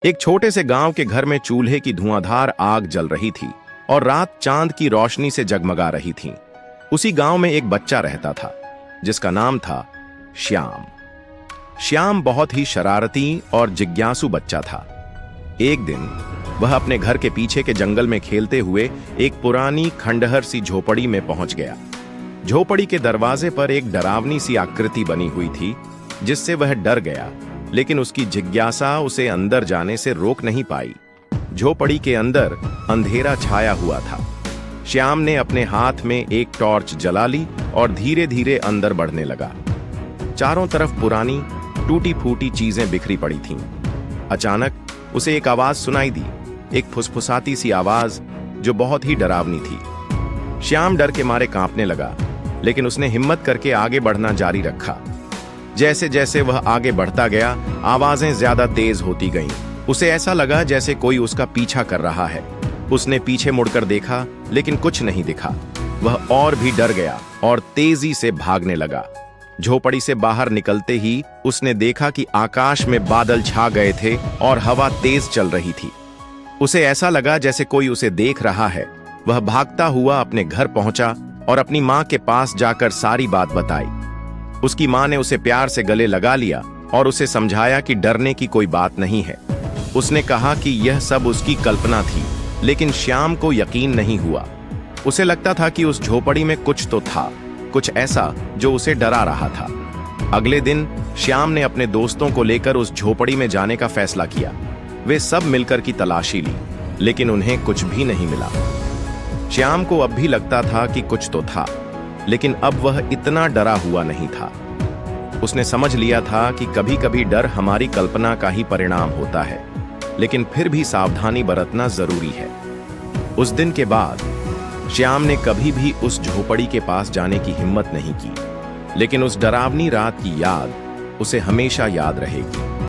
एक छोटे से गांव के घर में चूल्हे की धुआंधार आग जल रही थी और रात चांद की रोशनी से जगमगा रही थी। उसी गांव में एक बच्चा रहता था जिसका नाम था श्याम। श्याम बहुत ही शरारती और जिज्ञासु बच्चा था। एक दिन वह अपने घर के पीछे के जंगल में खेलते हुए एक पुरानी खंडहर सी झोपड़ी में पहुंच गया। झोपड़ी के दरवाजे पर एक डरावनी सी आकृति बनी हुई थी जिससे वह डर गया, लेकिन उसकी जिज्ञासा उसे अंदर जाने से रोक नहीं पाई। झोपड़ी के अंदर अंधेरा छाया हुआ था। श्याम ने अपने हाथ में एक टॉर्च जला ली और धीरे धीरे अंदर बढ़ने लगा। चारों तरफ पुरानी टूटी फूटी चीजें बिखरी पड़ी थीं। अचानक उसे एक आवाज सुनाई दी, एक फुसफुसाती सी आवाज जो बहुत ही डरावनी थी। श्याम डर के मारे कांपने लगा, लेकिन उसने हिम्मत करके आगे बढ़ना जारी रखा। जैसे जैसे वह आगे बढ़ता गया, आवाजें ज्यादा तेज होती गईं। उसे ऐसा लगा जैसे कोई उसका पीछा कर रहा है। उसने पीछे मुड़कर देखा, लेकिन कुछ नहीं दिखा। वह और भी डर गया और तेजी से भागने लगा। झोपड़ी से बाहर निकलते ही उसने देखा कि आकाश में बादल छा गए थे और हवा तेज चल रही थी। उसे ऐसा लगा जैसे कोई उसे देख रहा है। वह भागता हुआ अपने घर पहुंचा और अपनी मां के पास जाकर सारी बात बताई। उसकी मां ने उसे प्यार से गले लगा लिया और उसे समझाया कि डरने की कोई बात नहीं है। उसने कहा कि यह सब उसकी कल्पना थी, लेकिन श्याम को यकीन नहीं हुआ। उसे लगता था कि उस झोपड़ी में कुछ तो था, कुछ ऐसा जो उसे डरा रहा था। अगले दिन श्याम ने अपने दोस्तों को लेकर उस झोपड़ी में जाने का फैसला किया। वे सब मिलकर की तलाशी ली, लेकिन उन्हें कुछ भी नहीं मिला। श्याम को अब भी लगता था कि कुछ तो था, लेकिन अब वह इतना डरा हुआ नहीं था। उसने समझ लिया था कि कभी कभी डर हमारी कल्पना का ही परिणाम होता है, लेकिन फिर भी सावधानी बरतना जरूरी है। उस दिन के बाद श्याम ने कभी भी उस झोपड़ी के पास जाने की हिम्मत नहीं की, लेकिन उस डरावनी रात की याद उसे हमेशा याद रहेगी।